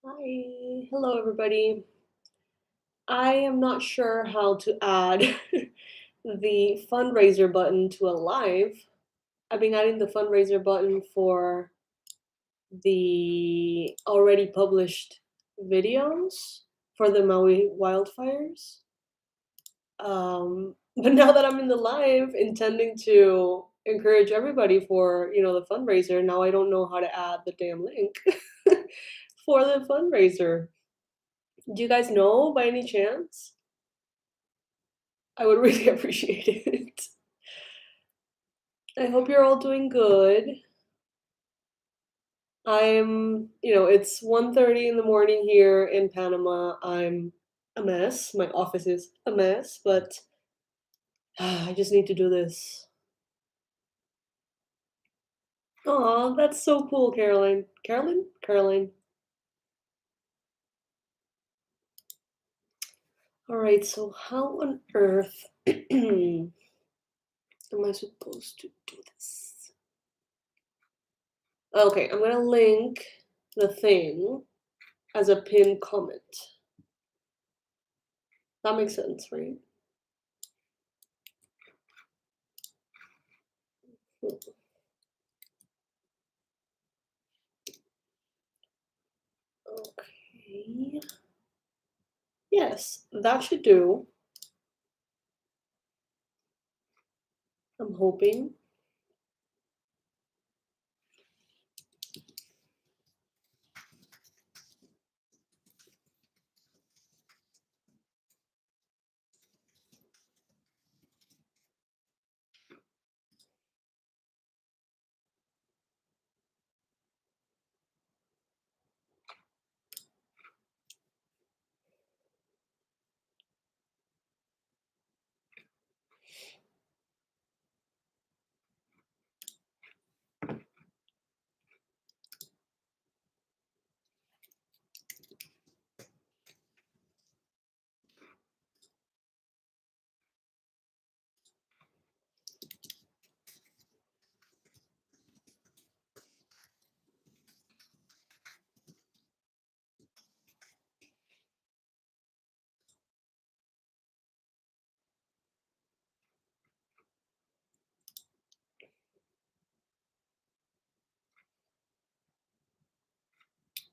Hi, hello everybody. I am not sure how to add the fundraiser button to a live. I've been adding the fundraiser button for the already published videos for the Maui wildfires. But now that I'm in the live intending to encourage everybody for, the fundraiser, now I don't know how to add the damn link for the fundraiser. Do you guys know by any chance? I would really appreciate it. I hope you're all doing good. It's 1:30 in the morning here in Panama. I'm a mess. My office is a mess, but I just need to do this. Aw, that's so cool, Caroline. Caroline? Caroline. All right, so how on earth am I supposed to do this? Okay, I'm gonna link the thing as a pinned comment. That makes sense, right? Okay. Yes, that should do. I'm hoping.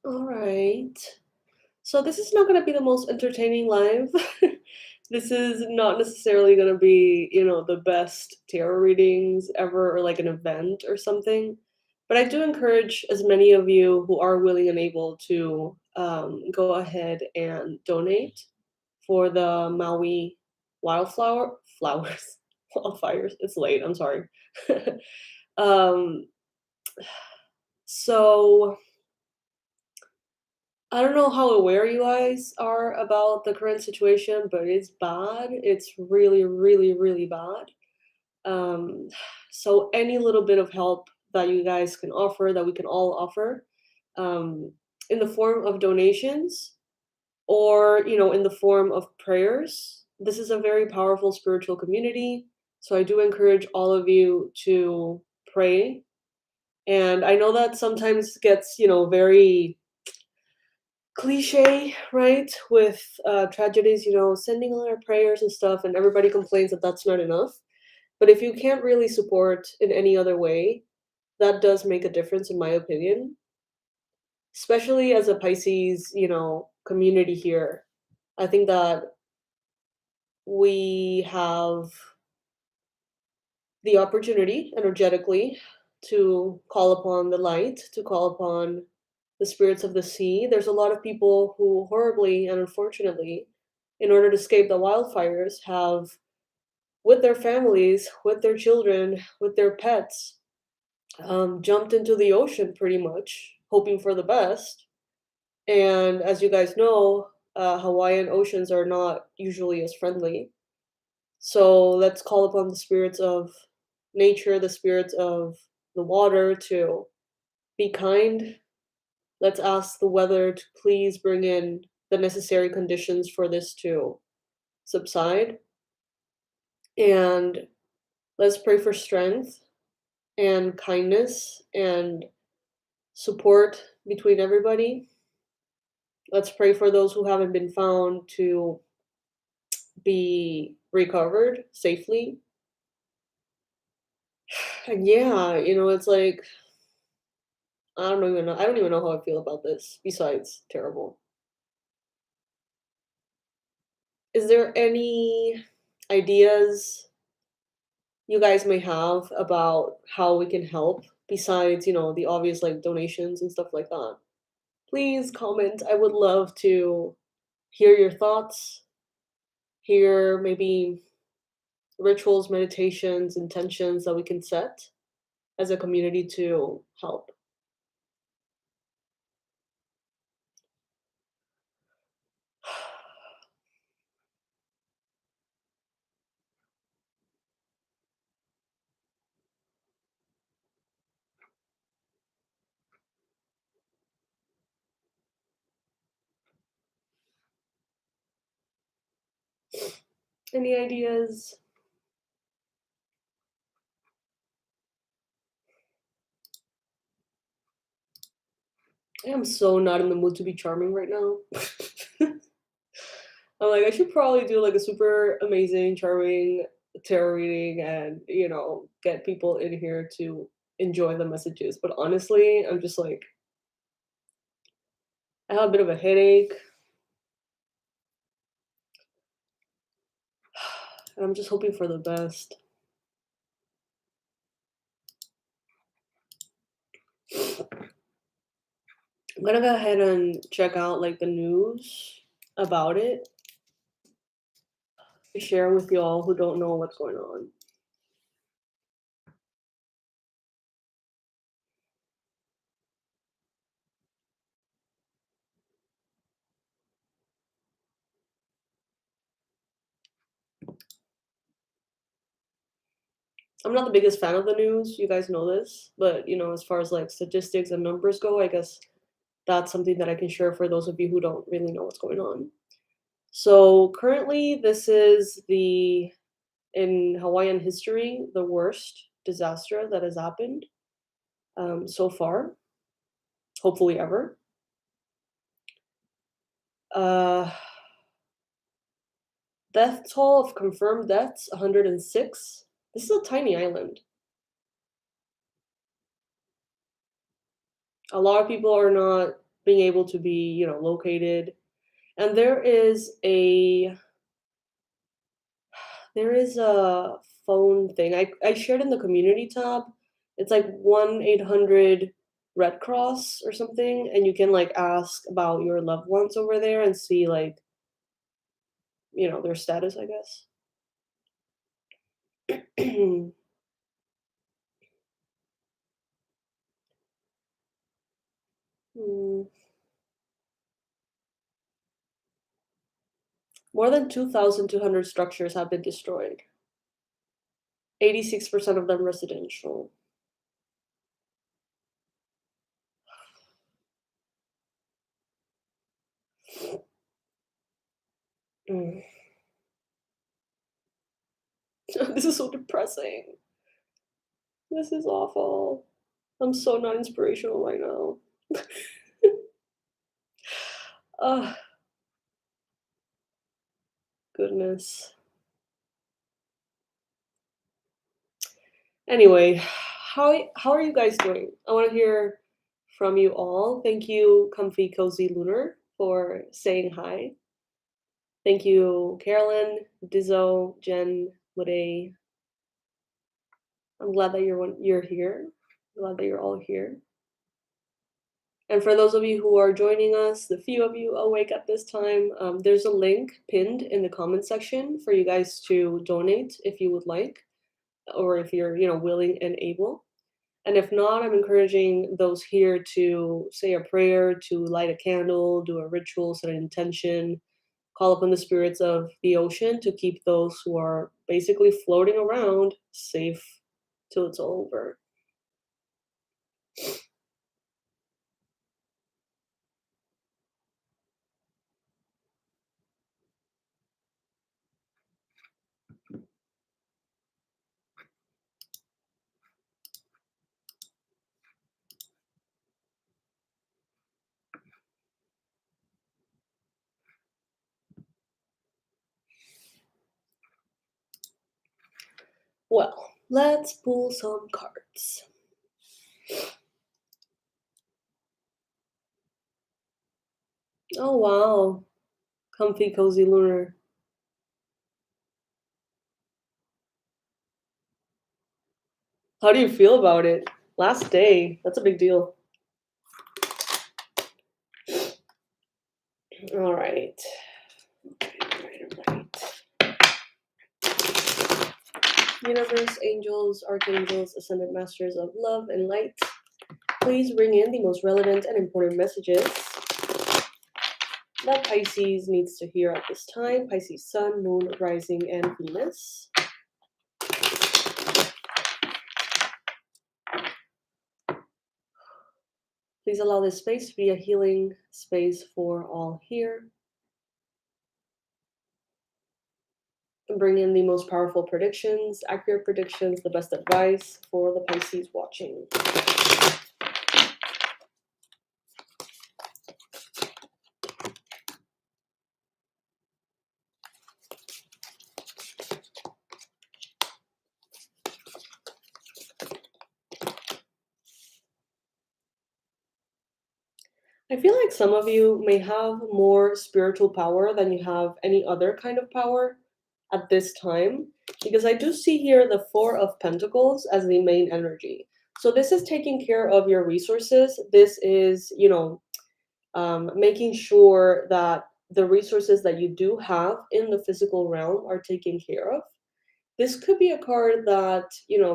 All right. So this is not going to be the most entertaining live. This is not necessarily going to be, the best tarot readings ever or like an event or something. But I do encourage as many of you who are willing and able to go ahead and donate for the Maui flowers, wildfires. It's late. I'm sorry. um, so I don't know how aware you guys are about the current situation, but it's bad. It's really, really, really bad. Um, so any little bit of help that you guys can offer, that we can all offer, um, in the form of donations or, in the form of prayers. This is a very powerful spiritual community. So I do encourage all of you to pray. And I know that sometimes gets, very cliche, right? With tragedies, sending a lot of prayers and stuff, and everybody complains that that's not enough. But if you can't really support in any other way, that does make a difference, in my opinion. Especially as a Pisces, community here, I think that we have the opportunity energetically to call upon the light, to call upon the spirits of the sea. There's a lot of people who horribly and unfortunately, in order to escape the wildfires, have, with their families, with their children, with their pets, jumped into the ocean pretty much, hoping for the best. And as you guys know, Hawaiian oceans are not usually as friendly. So let's call upon the spirits of nature, the spirits of the water to be kind. Let's ask the weather to please bring in the necessary conditions for this to subside. And let's pray for strength and kindness and support between everybody. Let's pray for those who haven't been found to be recovered safely. And yeah, it's like I don't even know how I feel about this besides terrible. Is there any ideas you guys may have about how we can help besides, the obvious like donations and stuff like that? Please comment. I would love to hear your thoughts, hear maybe rituals, meditations, intentions that we can set as a community to help. Any ideas? I am so not in the mood to be charming right now. I'm like, I should probably do like a super amazing, charming tarot reading and, get people in here to enjoy the messages. But honestly, I'm just like, I have a bit of a headache. And I'm just hoping for the best. I'm gonna go ahead and check out like the news about it. Share with y'all who don't know what's going on. I'm not the biggest fan of the news, you guys know this, but as far as like statistics and numbers go, I guess that's something that I can share for those of you who don't really know what's going on. So currently, this is in Hawaiian history, the worst disaster that has happened so far, hopefully ever. Uh, Death toll of confirmed deaths, 106. This is a tiny island. A lot of people are not being able to be, located. And there is a phone thing. I shared in the community tab. It's like 1-800 Red Cross or something, and you can like ask about your loved ones over there and see like, their status, I guess. Hmm. More than 2,200 structures have been destroyed. 86% of them residential. Mm. This is so depressing. This is awful. I'm so not inspirational right now. Oh, goodness. Anyway, how are you guys doing? I want to hear from you all. Thank you, Comfy Cozy Lunar, for saying hi. Thank you, Carolyn, Dizzo, Jen, Woody. I'm glad that you're here. I'm glad that you're all here. And for those of you who are joining us, the few of you awake at this time, there's a link pinned in the comment section for you guys to donate if you would like, or if you're, willing and able. And if not, I'm encouraging those here to say a prayer, to light a candle, do a ritual, set an intention, call upon the spirits of the ocean to keep those who are basically floating around safe till it's all over. Well, let's pull some cards. Oh, wow. Comfy, cozy lunar. How do you feel about it? Last day. That's a big deal. All right. Right. Universe, angels, archangels, ascended masters of love and light, please bring in the most relevant and important messages that Pisces needs to hear at this time. Pisces Sun, Moon, Rising, and Venus. Please allow this space to be a healing space for all here. And bring in the most powerful predictions, accurate predictions, the best advice for the Pisces watching. I feel like some of you may have more spiritual power than you have any other kind of power at this time, because I do see here the Four of Pentacles as the main energy. So this is taking care of your resources. This is, making sure that the resources that you do have in the physical realm are taken care of. This could be a card that,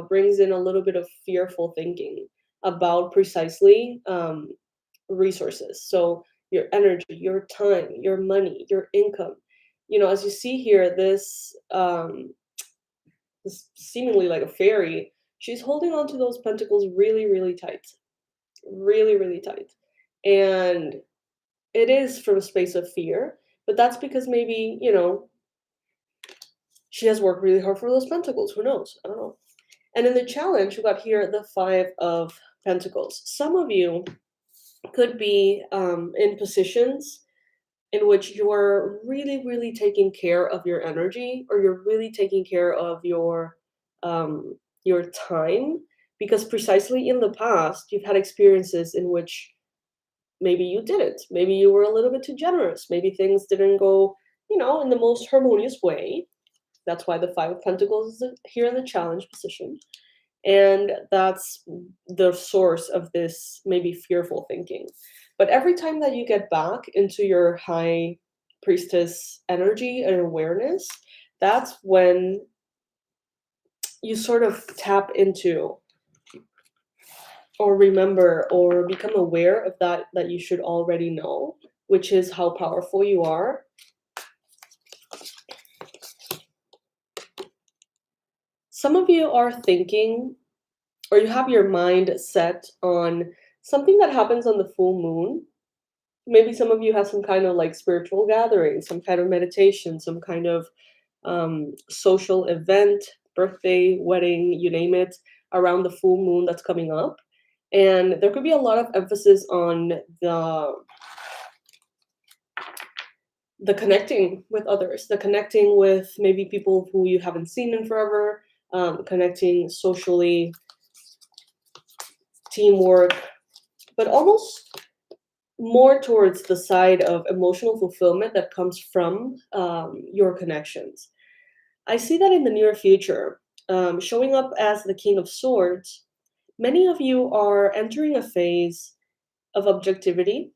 brings in a little bit of fearful thinking about precisely resources. So your energy, your time, your money, your income. As you see here, this seemingly like a fairy, she's holding on to those pentacles really, really tight, really, really tight, and it is from a space of fear. But that's because maybe she has worked really hard for those pentacles. Who knows? I don't know. And in the challenge, we got here the Five of Pentacles. Some of you could be in positions in which you're really, really taking care of your energy, or you're really taking care of your time, because precisely in the past you've had experiences in which maybe you didn't. Maybe you were a little bit too generous. Maybe things didn't go, in the most harmonious way. That's why the Five of Pentacles is here in the challenge position. And that's the source of this maybe fearful thinking. But every time that you get back into your high priestess energy and awareness, that's when you sort of tap into or remember or become aware of that you should already know, which is how powerful you are. Some of you are thinking, or you have your mind set on something that happens on the full moon. Maybe some of you have some kind of like spiritual gathering, some kind of meditation, some kind of social event, birthday, wedding, you name it, around the full moon that's coming up. And there could be a lot of emphasis on the connecting with others, the connecting with maybe people who you haven't seen in forever, connecting socially, teamwork, but almost more towards the side of emotional fulfillment that comes from your connections. I see that in the near future, showing up as the King of Swords. Many of you are entering a phase of objectivity,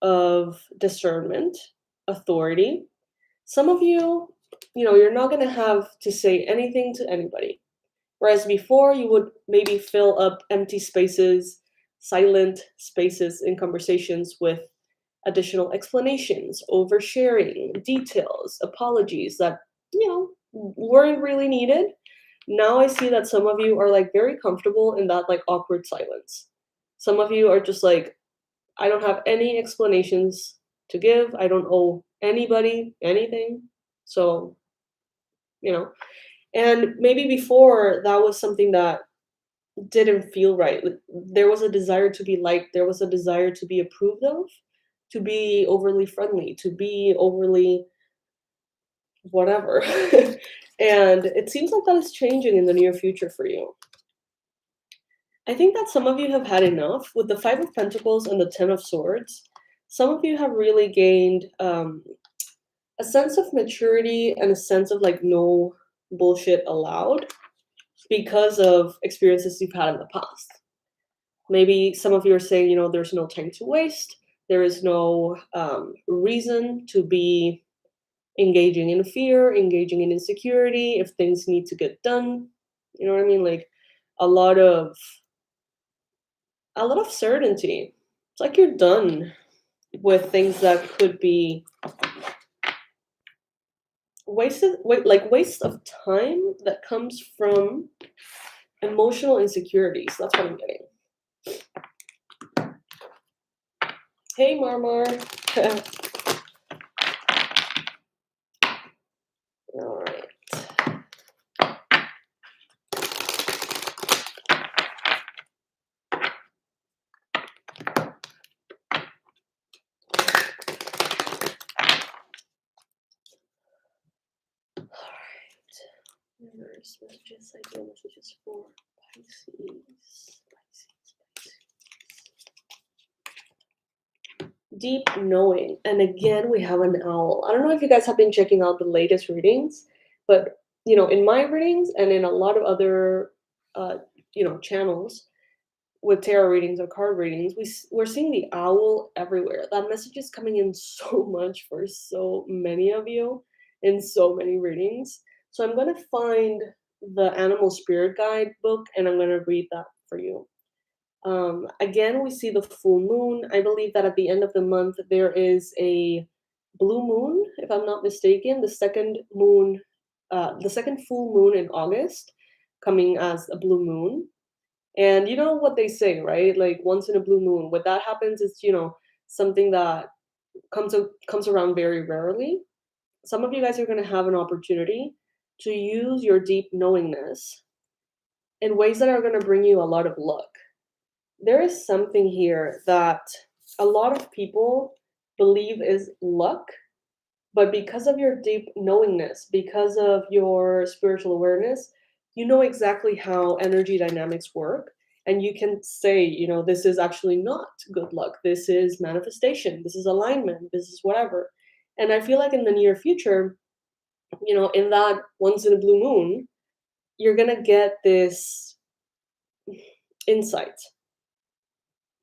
of discernment, authority. Some of you, you're not going to have to say anything to anybody. Whereas before, you would maybe fill up empty spaces, silent spaces in conversations with additional explanations, oversharing, details, apologies that, weren't really needed. Now I see that some of you are like very comfortable in that like awkward silence. Some of you are just like, I don't have any explanations to give. I don't owe anybody anything. So, you know, and maybe before that was something that didn't feel right. There was a desire to be liked, there was a desire to be approved of, to be overly friendly, to be overly whatever. And it seems like that is changing in the near future for you. I think that some of you have had enough. With the Five of Pentacles and the Ten of Swords, some of you have really gained a sense of maturity and a sense of like no bullshit allowed because of experiences you've had in the past. Maybe some of you are saying, there's no time to waste. There is no reason to be engaging in fear, engaging in insecurity if things need to get done. You know what I mean? Like a lot of certainty. It's like you're done with things that could be waste of time that comes from emotional insecurities. That's what I'm getting. Hey, Marmar. All right. Messages, ideal messages for Pisces. Deep knowing. And again, we have an owl. I don't know if you guys have been checking out the latest readings, but in my readings and in a lot of other channels with tarot readings or card readings, we're seeing the owl everywhere. That message is coming in so much for so many of you in so many readings. So I'm going to find the Animal Spirit Guide book and I'm going to read that for you. Again, we see the full moon. I believe that at the end of the month, there is a blue moon, if I'm not mistaken, the second full moon in August coming as a blue moon. And you know what they say, right? Like once in a blue moon, when that happens, it's, something that comes around very rarely. Some of you guys are going to have an opportunity to use your deep knowingness in ways that are going to bring you a lot of luck. There is something here that a lot of people believe is luck, but because of your deep knowingness, because of your spiritual awareness, you know exactly how energy dynamics work. And you can say, this is actually not good luck. This is manifestation. This is alignment. This is whatever. And I feel like in the near future, in that once in a blue moon, you're going to get this insight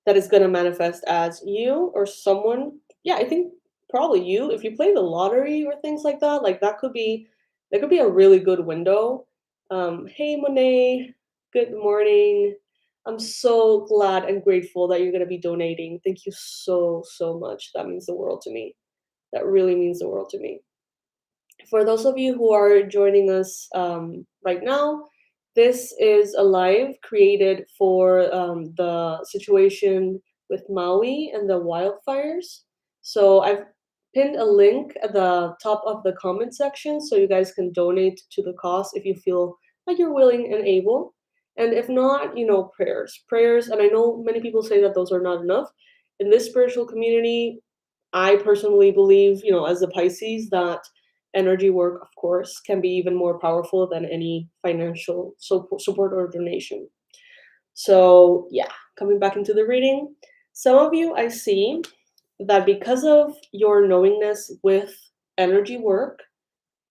that is going to manifest as you or someone. Yeah, I think probably you. If you play the lottery or things like that could be a really good window. Hey, Monet, good morning. I'm so glad and grateful that you're going to be donating. Thank you so, so much. That means the world to me. That really means the world to me. For those of you who are joining us right now, this is a live created for the situation with Maui and the wildfires. So I've pinned a link at the top of the comment section so you guys can donate to the cause if you feel like you're willing and able. And if not, prayers. And I know many people say that those are not enough. In this spiritual community, I personally believe, as a Pisces, that energy work, of course, can be even more powerful than any financial support or donation. So, yeah, coming back into the reading, some of you, I see that because of your knowingness with energy work,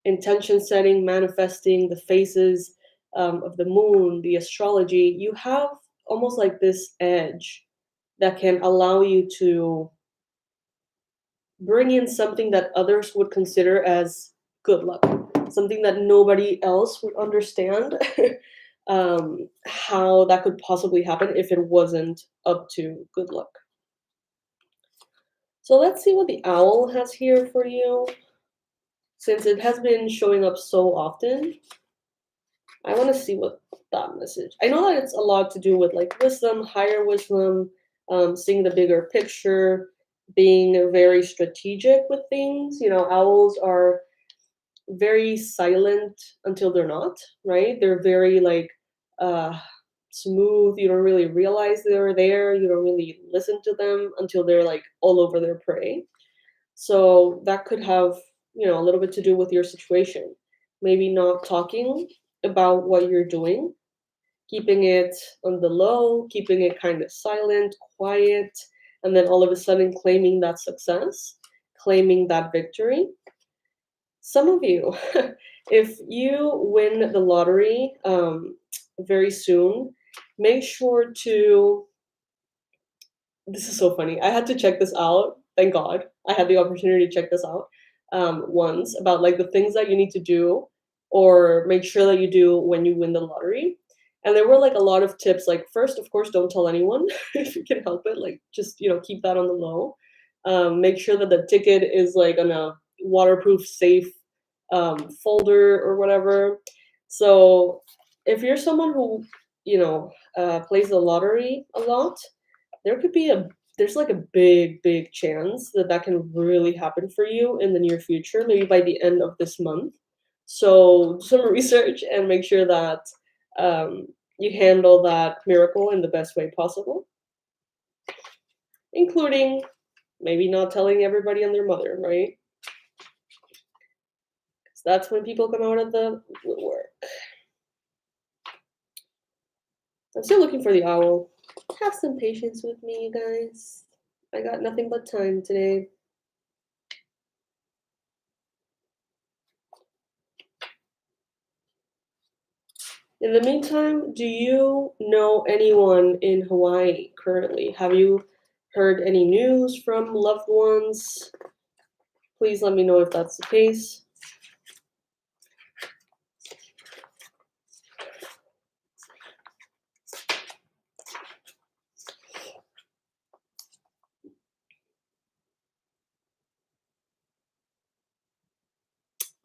intention setting, manifesting, the phases of the moon, the astrology, you have almost like this edge that can allow you to bring in something that others would consider as good luck, something that nobody else would understand how that could possibly happen if it wasn't up to good luck. So let's see what the owl has here for you. Since it has been showing up so often, I want to see what that message. I know that it's a lot to do with like wisdom, higher wisdom, seeing the bigger picture, being very strategic with things. Owls are very silent until they're not, right? They're very like smooth. You don't really realize they're there. You don't really listen to them until they're like all over their prey. So that could have, a little bit to do with your situation. maybe not talking about what you're doing, keeping it on the low, keeping it kind of silent, quiet, and then all of a sudden claiming that success, claiming that victory. Some of you, if you win the lottery very soon, make sure to. This is so funny. I had to check this out. Thank God I had the opportunity to check this out once about like the things that you need to do or make sure that you do when you win the lottery. And there were like a lot of tips. Like first, of course, don't tell anyone if you can help it. Like just keep that on the low. Make sure that the ticket is like on a waterproof, safe folder or whatever. So if you're someone who plays the lottery a lot, there could be there's like a big chance that that can really happen for you in the near future, maybe by the end of this month. So do some research and make sure that you handle that miracle in the best way possible, including maybe not telling everybody and their mother, right? Because that's when people come out of the woodwork. I'm still looking for the owl. Have some patience with me, you guys. I got nothing but time today. In the meantime, do you know anyone in Hawaii currently? Have you heard any news from loved ones? Please let me know if that's the case.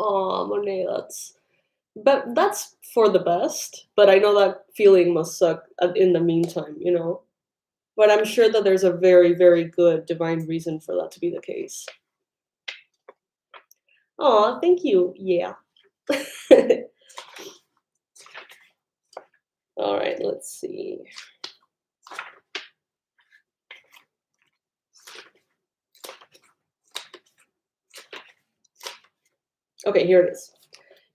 Oh, Monet, that's for the best. But I know that feeling must suck in the meantime, But I'm sure that there's a very, very good divine reason for that to be the case. Oh, thank you. Yeah. All right, let's see. Okay, here it is.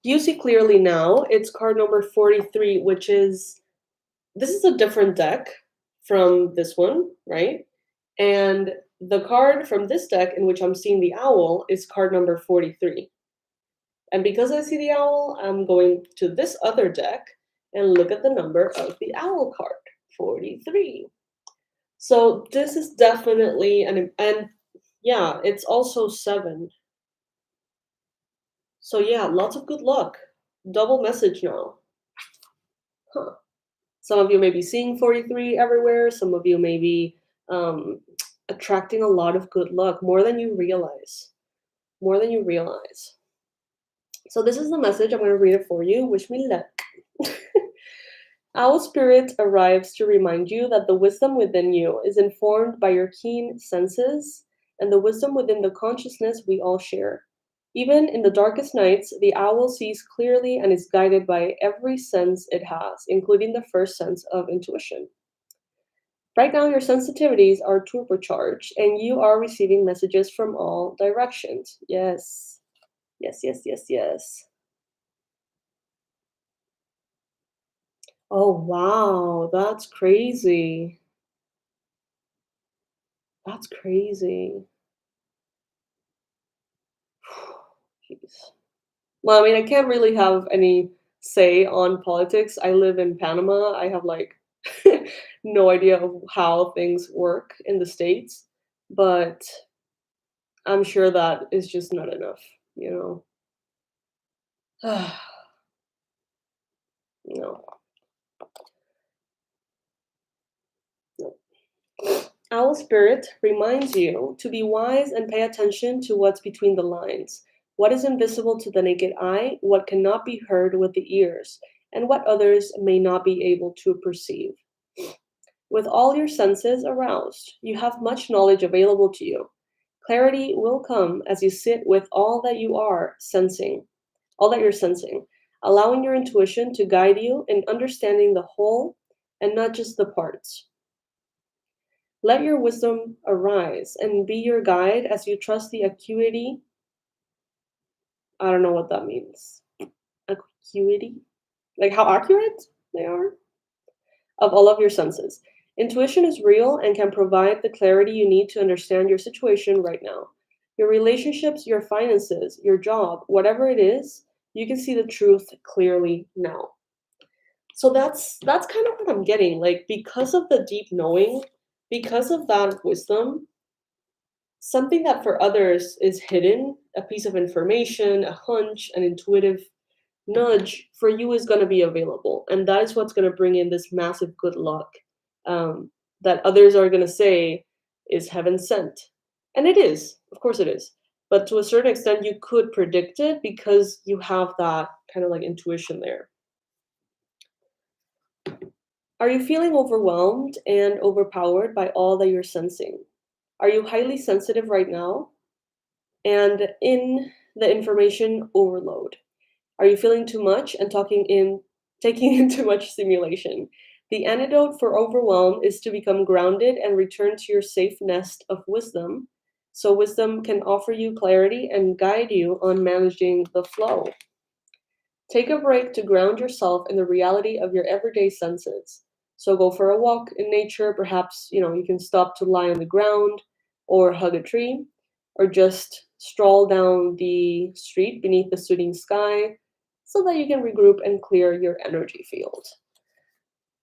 You see clearly now. It's card number 43, which is, this is a different deck from this one, right? And the card from this deck in which I'm seeing the owl is card number 43. And because I see the owl, I'm going to this other deck and look at the number of the owl card, 43. So this is definitely, and yeah, it's also 7. So yeah, lots of good luck. Double message now. Huh. Some of you may be seeing 43 everywhere. Some of you may be attracting a lot of good luck, more than you realize. More than you realize. So this is the message. I'm going to read it for you. Wish me luck. Owl Spirit arrives to remind you that the wisdom within you is informed by your keen senses and the wisdom within the consciousness we all share. Even in the darkest nights, the owl sees clearly and is guided by every sense it has, including the first sense of intuition. Right now, your sensitivities are turbocharged, and you are receiving messages from all directions. Yes. Yes, yes, yes, yes. Oh, wow. That's crazy. That's crazy. Jeez. Well, I mean, I can't really have any say on politics. I live in Panama. I have like no idea of how things work in the States, but I'm sure that is just not enough, you know. No. No. Owl Spirit reminds you to be wise and pay attention to what's between the lines, what is invisible to the naked eye, what cannot be heard with the ears, and what others may not be able to perceive. With all your senses aroused, you have much knowledge available to you. Clarity will come as you sit with all that you are sensing, all that you're sensing, allowing your intuition to guide you in understanding the whole and not just the parts. Let your wisdom arise and be your guide as you trust the acuity. I don't know what that means. acuity, like how accurate they are, of all of your senses. Intuition is real and can provide the clarity you need to understand your situation right now. Your relationships, your finances, your job, whatever it is, you can see the truth clearly now. So that's kind of what I'm getting. Like because of the deep knowing, because of that wisdom, something that for others is hidden, a piece of information, a hunch, an intuitive nudge, for you is going to be available. And that is what's going to bring in this massive good luck that others are going to say is heaven sent. And it is, of course it is. But to a certain extent, you could predict it because you have that kind of like intuition there. Are you feeling overwhelmed and overpowered by all that you're sensing? Are you highly sensitive right now and in the information overload? Are you feeling too much and taking in too much stimulation? The antidote for overwhelm is to become grounded and return to your safe nest of wisdom, so wisdom can offer you clarity and guide you on managing the flow. Take a break to ground yourself in the reality of your everyday senses. So go for a walk in nature, perhaps, you can stop to lie on the ground or hug a tree or just stroll down the street beneath the soothing sky so that you can regroup and clear your energy field.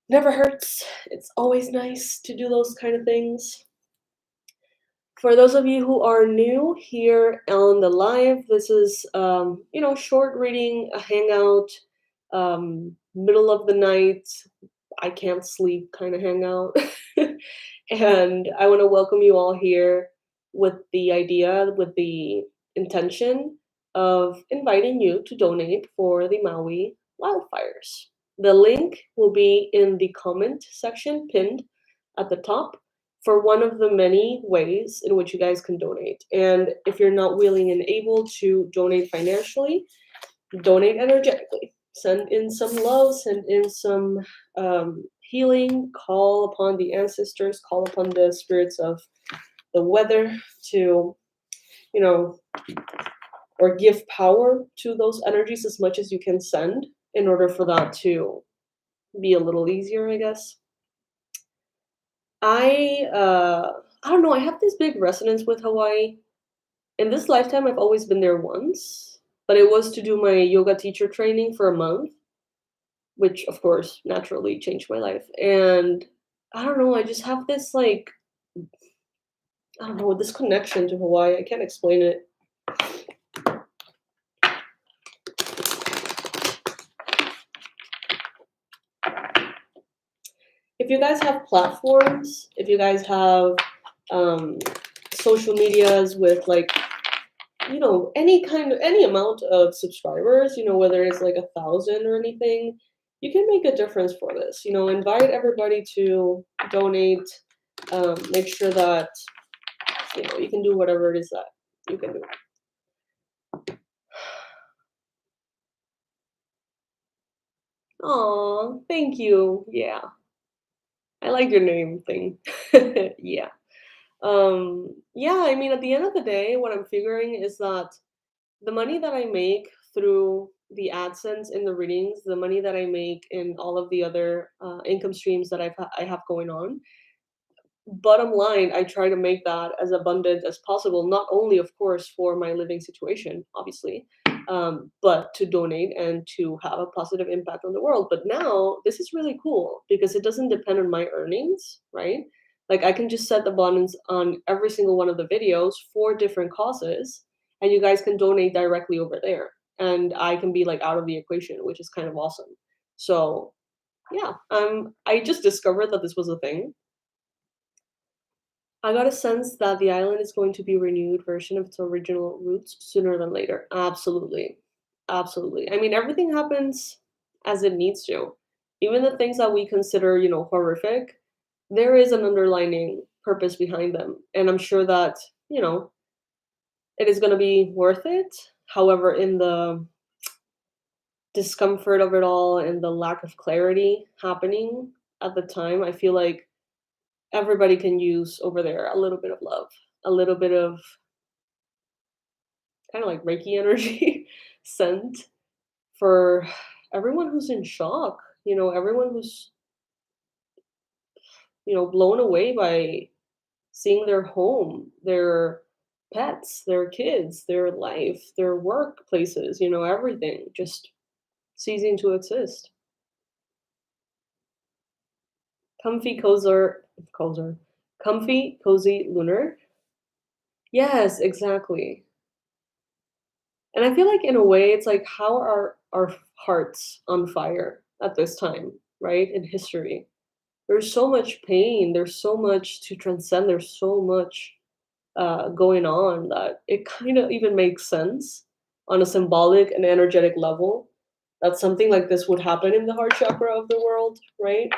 Never hurts. It's always nice to do those kind of things. For those of you who are new here on the live, this is, short reading, a hangout, middle of the night, I can't sleep kind of hangout. And I want to welcome you all here with the intention of inviting you to donate for the Maui wildfires. The link will be in the comment section pinned at the top for one of the many ways in which you guys can donate. And if you're not willing and able to donate financially, donate energetically. Send in some love, send in some healing, call upon the ancestors, call upon the spirits of the weather to, or give power to those energies as much as you can send in order for that to be a little easier, I guess. I don't know, I have this big resonance with Hawaii. In this lifetime, I've always been there once, but it was to do my yoga teacher training for a month, which of course naturally changed my life. And I don't know, I just have this this connection to Hawaii. I can't explain it. If you guys have platforms, if you guys have social medias with any amount of subscribers, whether it's like 1,000 or anything, you can make a difference for this. Invite everybody to donate. Make sure that you can do whatever it is that you can do. Aw, thank you. Yeah, I like your name thing. Yeah. Yeah, I mean, at the end of the day, what I'm figuring is that the money that I make through the AdSense in the readings, the money that I make in all of the other income streams that I have going on, bottom line, I try to make that as abundant as possible, not only, of course, for my living situation, obviously, but to donate and to have a positive impact on the world. But now this is really cool because it doesn't depend on my earnings, right? Like I can just set the buttons on every single one of the videos for different causes, and you guys can donate directly over there. And I can be like out of the equation, which is kind of awesome. So yeah, I just discovered that this was a thing. I got a sense that the island is going to be a renewed version of its original roots sooner than later. Absolutely. Absolutely. I mean, everything happens as it needs to. Even the things that we consider, horrific, there is an underlining purpose behind them. And I'm sure that, it is going to be worth it. However, in the discomfort of it all and the lack of clarity happening at the time, I feel like everybody can use over there a little bit of love, a little bit of kind of like Reiki energy sent for everyone who's in shock, everyone who's, blown away by seeing their home, their pets, their kids, their life, their workplaces, everything just ceasing to exist. Comfy, cozer, comfy, cozy, lunar. Yes, exactly. And I feel like in a way, it's like how are our hearts on fire at this time, right? In history. There's so much pain, there's so much to transcend, there's so much going on that it kind of even makes sense on a symbolic and energetic level that something like this would happen in the heart chakra of the world, right?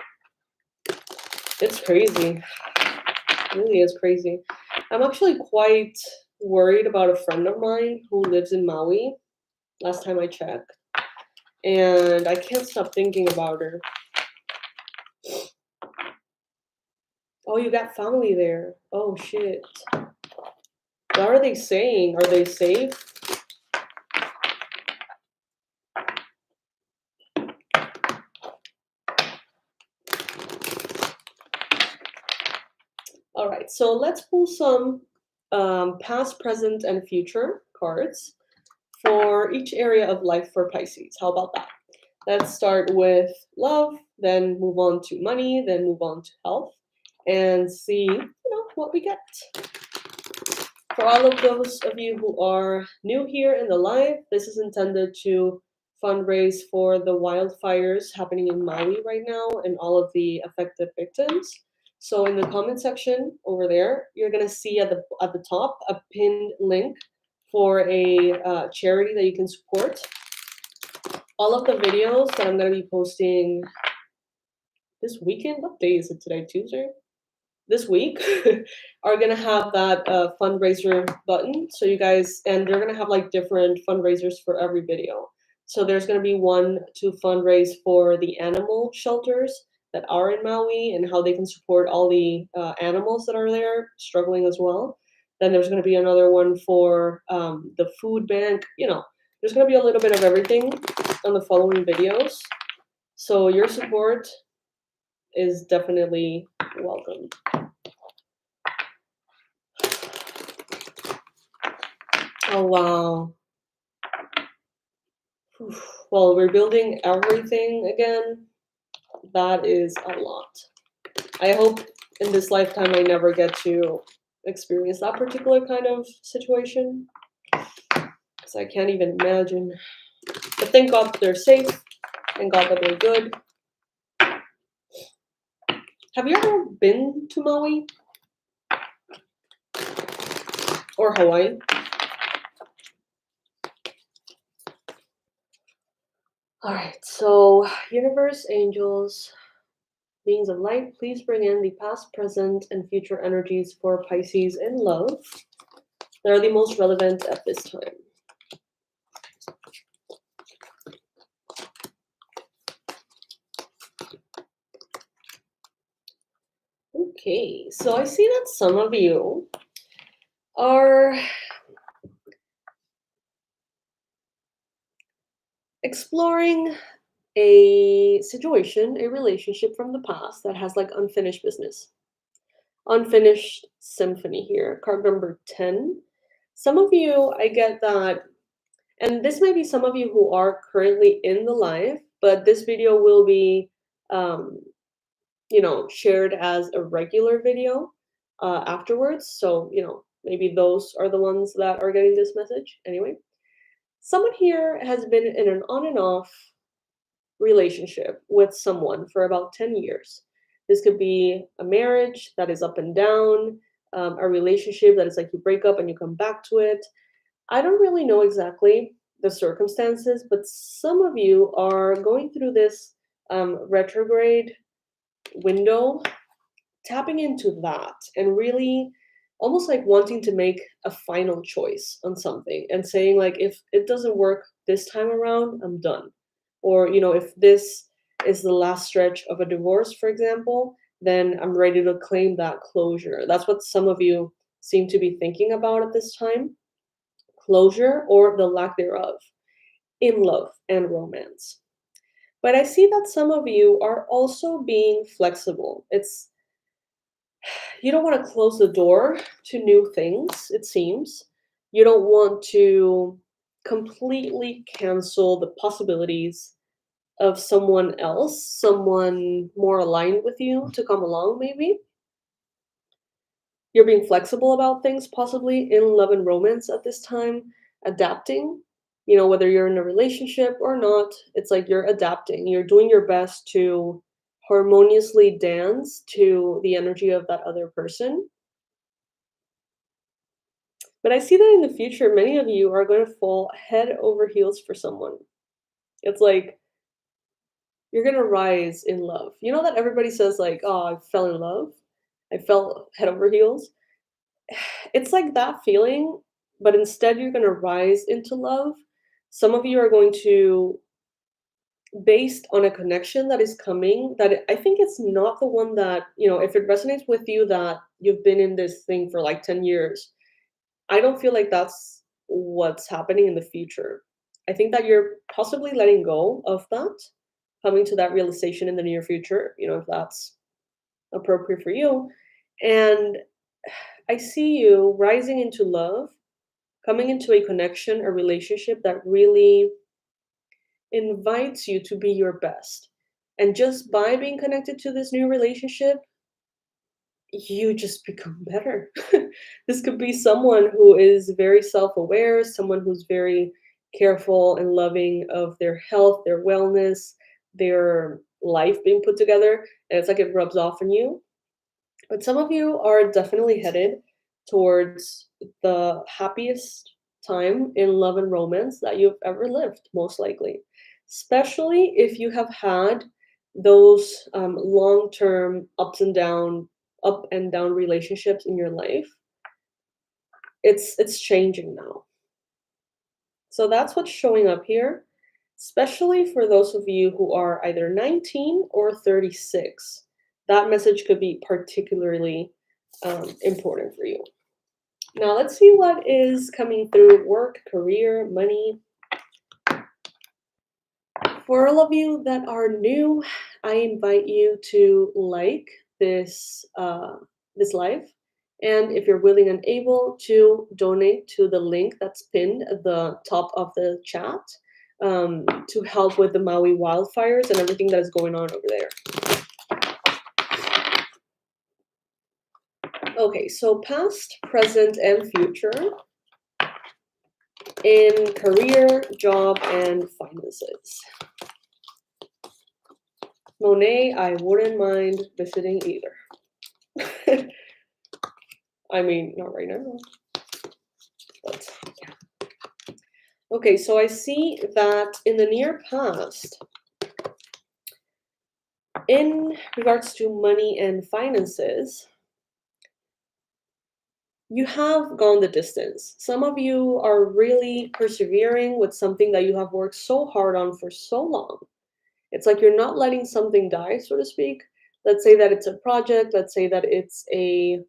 It's crazy. It really is crazy. I'm actually quite worried about a friend of mine who lives in Maui, last time I checked, and I can't stop thinking about her. Oh, you got family there. Oh, shit. What are they saying? Are they safe? All right, so let's pull some past, present, and future cards for each area of life for Pisces. How about that? Let's start with love, then move on to money, then move on to health, and see, what we get. For all of those of you who are new here in the live, this is intended to fundraise for the wildfires happening in Maui right now and all of the affected victims. So in the comment section over there, you're gonna see at the top a pinned link for a charity that you can support. All of the videos that I'm gonna be posting this weekend. What day is it today? Tuesday? This week are gonna have that fundraiser button. So you guys, and they're gonna have like different fundraisers for every video. So there's gonna be one to fundraise for the animal shelters that are in Maui and how they can support all the animals that are there struggling as well. Then there's gonna be another one for the food bank. There's gonna be a little bit of everything on the following videos. So your support is definitely welcome. Oh, wow. Well, we're building everything again. That is a lot. I hope in this lifetime I never get to experience that particular kind of situation, because I can't even imagine. But thank God that they're safe. Thank God that they're good. Have you ever been to Maui? Or Hawaii? All right, so universe, angels, beings of light, please bring in the past, present, and future energies for Pisces in love. They are the most relevant at this time. Okay, so I see that some of you are exploring a situation, a relationship from the past that has like unfinished business. Unfinished symphony here, card number 10. Some of you, I get that, and this may be some of you who are currently in the live, but this video will be, shared as a regular video afterwards. So, maybe those are the ones that are getting this message. Anyway, someone here has been in an on and off relationship with someone for about 10 years. This could be a marriage that is up and down, a relationship that is like you break up and you come back to it. I don't really know exactly the circumstances, but some of you are going through this retrograde window, tapping into that and really almost like wanting to make a final choice on something and saying like, if it doesn't work this time around, I'm done. Or if this is the last stretch of a divorce, for example, then I'm ready to claim that closure. That's what some of you seem to be thinking about at this time. Closure or the lack thereof in love and romance. But I see that some of you are also being flexible. It's you don't want to close the door to new things, it seems. You don't want to completely cancel the possibilities of someone else, someone more aligned with you to come along, maybe. You're being flexible about things, possibly in love and romance at this time, adapting. Whether you're in a relationship or not, it's like you're adapting. You're doing your best to harmoniously dance to the energy of that other person. But I see that in the future, many of you are going to fall head over heels for someone. It's like you're going to rise in love. You know that everybody says, like, oh, I fell in love, I fell head over heels. It's like that feeling, but instead you're going to rise into love. Some of you are going to, based on a connection that is coming, that I think it's not the one that, if it resonates with you that you've been in this thing for like 10 years, I don't feel like that's what's happening in the future. I think that you're possibly letting go of that, coming to that realization in the near future, if that's appropriate for you. And I see you rising into love, coming into a connection, a relationship that really invites you to be your best. And just by being connected to this new relationship, you just become better. This could be someone who is very self aware, someone who's very careful and loving of their health, their wellness, their life being put together. And it's like it rubs off on you. But some of you are definitely headed towards the happiest time in love and romance that you've ever lived, most likely. Especially if you have had those long-term up and down relationships in your life. It's changing now. So that's what's showing up here, especially for those of you who are either 19 or 36. That message could be particularly important for you. Now let's see what is coming through work, career, money. For all of you that are new, I invite you to like this live. And if you're willing and able to donate to the link that's pinned at the top of the chat to help with the Maui wildfires and everything that is going on over there. Okay, so past, present, and future in career, job, and finances. Monet, I wouldn't mind visiting either. I mean, not right now. But yeah. Okay, so I see that in the near past, in regards to money and finances, you have gone the distance. Some of you are really persevering with something that you have worked so hard on for so long. It's like you're not letting something die, so to speak. Let's say that it's a project. Let's say that it's a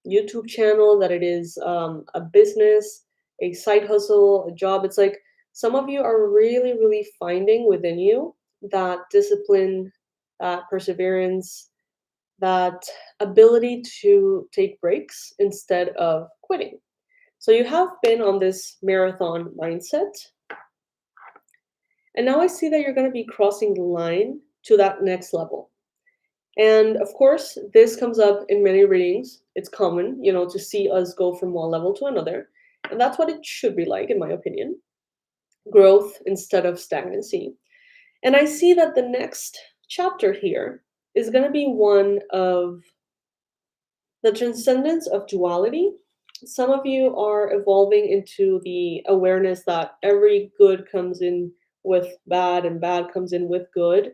YouTube channel, that it is a business, a side hustle, a job. It's like some of you are really, really finding within you that discipline, that perseverance, that ability to take breaks instead of quitting. So you have been on this marathon mindset. And now I see that you're going to be crossing the line to that next level. And of course, this comes up in many readings. It's common, to see us go from one level to another. And that's what it should be like, in my opinion. Growth instead of stagnancy. And I see that the next chapter here is going to be one of the transcendence of duality. Some of you are evolving into the awareness that every good comes in with bad and bad comes in with good,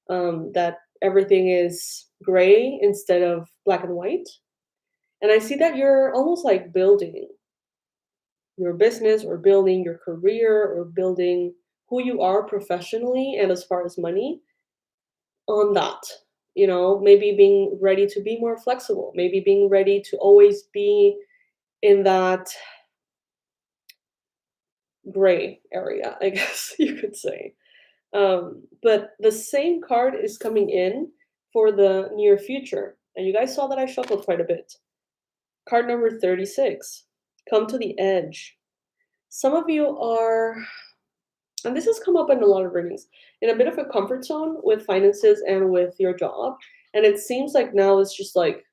that everything is gray instead of black and white. And I see that you're almost like building your business or building your career or building who you are professionally and as far as money on that. Maybe being ready to be more flexible, maybe being ready to always be in that gray area, I guess you could say. But the same card is coming in for the near future. And you guys saw that I shuffled quite a bit. Card number 36. Come to the edge. Some of you are, and this has come up in a lot of readings, in a bit of a comfort zone with finances and with your job. And it seems like now it's just like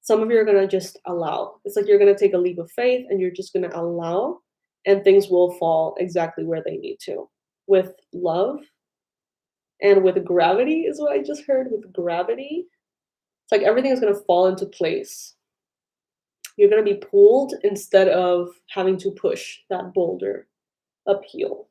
some of you are going to just allow. It's like you're going to take a leap of faith and you're just going to allow, and things will fall exactly where they need to. With love and with gravity is what I just heard. With gravity, it's like everything is going to fall into place. You're going to be pulled instead of having to push that boulder uphill.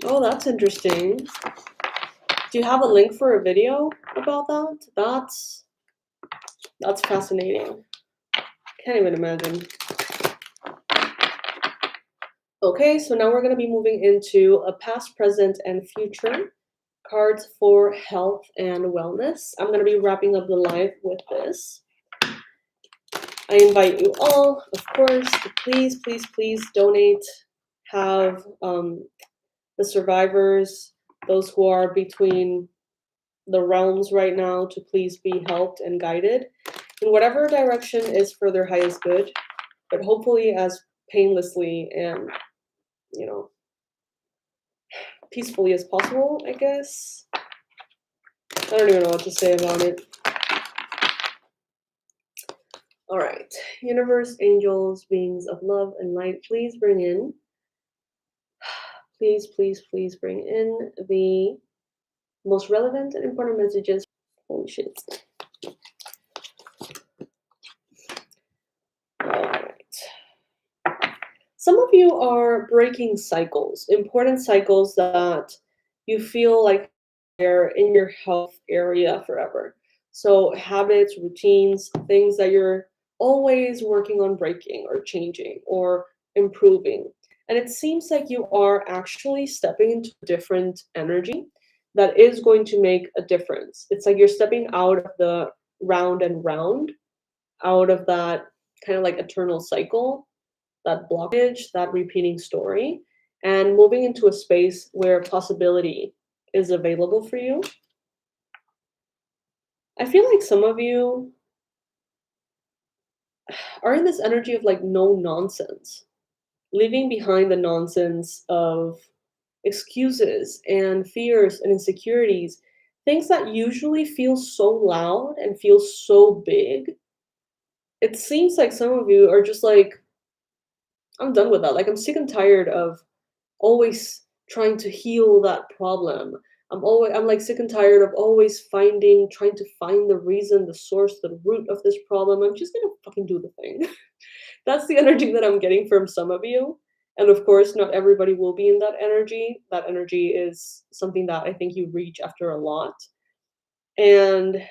Oh, that's interesting. Do you have a link for a video about that? That's fascinating. Can't even imagine. Okay, so now we're going to be moving into a past, present, and future cards for health and wellness. I'm going to be wrapping up the live with this. I invite you all, of course, to please, please, please donate. Have the survivors, those who are between the realms right now, to please be helped and guided in whatever direction is for their highest good, but hopefully as painlessly and, you know, peacefully as possible, I guess. I don't even know what to say about it. All right, universe, angels, beings of love and light, please bring in, please, please, please bring in the most relevant and important messages. Holy shit. All right. Some of you are breaking cycles, important cycles that you feel like they're in your health area forever. So habits, routines, things that you're always working on breaking or changing or improving. And it seems like you are actually stepping into a different energy that is going to make a difference. It's like you're stepping out of the round and round, out of that kind of like eternal cycle, that blockage, that repeating story, and moving into a space where possibility is available for you. I feel like some of you are in this energy of like no nonsense, leaving behind the nonsense of excuses and fears and insecurities, things that usually feel so loud and feel so big. It seems like some of you are just like, I'm done with that. Like, I'm sick and tired of always trying to heal that problem. I'm like sick and tired of always trying to find the reason, the source, the root of this problem. I'm just gonna fucking do the thing. That's the energy that I'm getting from some of you. And of course, not everybody will be in that energy. That energy is something that I think you reach after a lot. And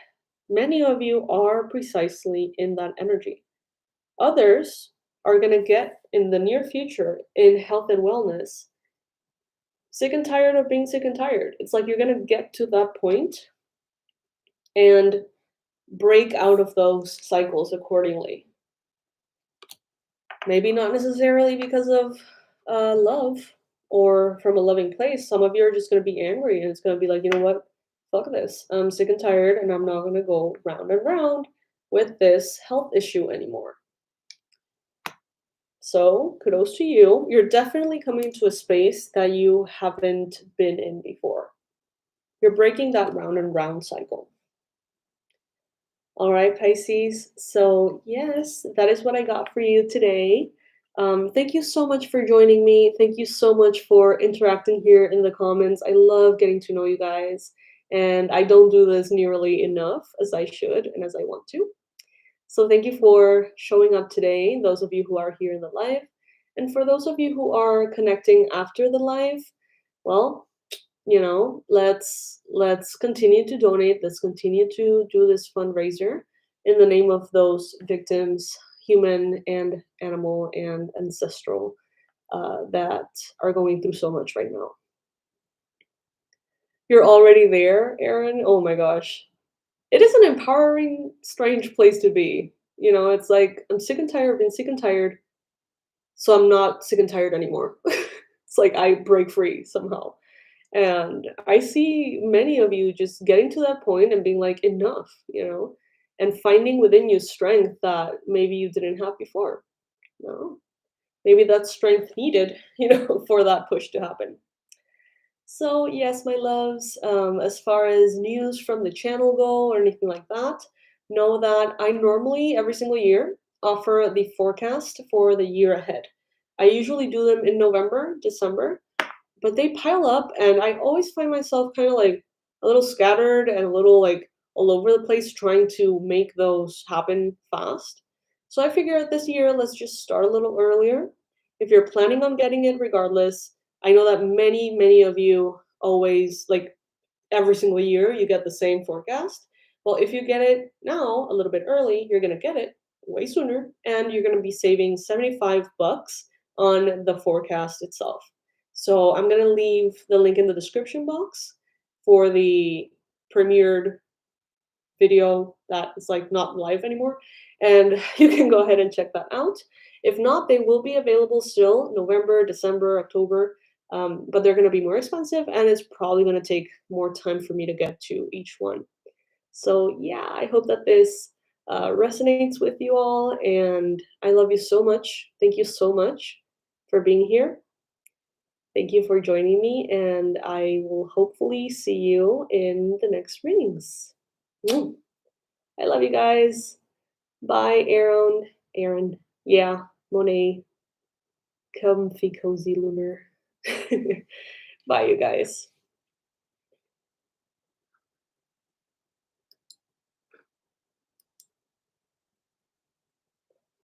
many of you are precisely in that energy. Others are going to get in the near future in health and wellness sick and tired of being sick and tired. It's like you're going to get to that point and break out of those cycles accordingly. Maybe not necessarily because of love or from a loving place. Some of you are just going to be angry and it's going to be like, you know what? Fuck this. I'm sick and tired and I'm not going to go round and round with this health issue anymore. So kudos to you. You're definitely coming to a space that you haven't been in before. You're breaking that round and round cycle. All right, Pisces. So yes, that is what I got for you today. Thank you so much for joining me. Thank you so much for interacting here in the comments. I love getting to know you guys. And I don't do this nearly enough as I should and as I want to. So thank you for showing up today, those of you who are here in the live. And for those of you who are connecting after the live, well, you know, let's continue to donate. Let's continue to do this fundraiser in the name of those victims, human and animal and ancestral, that are going through so much right now. You're already there, Aaron? Oh my gosh. It is an empowering, strange place to be. You know, it's like, I'm sick and tired of being sick and tired, so I'm not sick and tired anymore. It's like I break free somehow. And I see many of you just getting to that point and being like, enough, and finding within you strength that maybe you didn't have before. No, maybe that strength needed, for that push to happen. So, yes, my loves, as far as news from the channel go or anything like that, know that I normally, every single year, offer the forecast for the year ahead. I usually do them in November, December, but they pile up, and I always find myself kind of like a little scattered and a little like all over the place trying to make those happen fast. So I figure this year, let's just start a little earlier. If you're planning on getting it regardless, I know that many, many of you always like every single year you get the same forecast. Well, if you get it now a little bit early, you're going to get it way sooner and you're going to be saving 75 bucks on the forecast itself. So I'm going to leave the link in the description box for the premiered video that is like not live anymore, and you can go ahead and check that out. If not, they will be available still November, December, October, but they're going to be more expensive and it's probably going to take more time for me to get to each one. So yeah, I hope that this resonates with you all, and I love you so much. Thank you so much for being here. Thank you for joining me, and I will hopefully see you in the next readings. Mm. I love you guys. Bye, Aaron. Aaron. Yeah, Monet. Comfy, cozy lunar. Bye, you guys.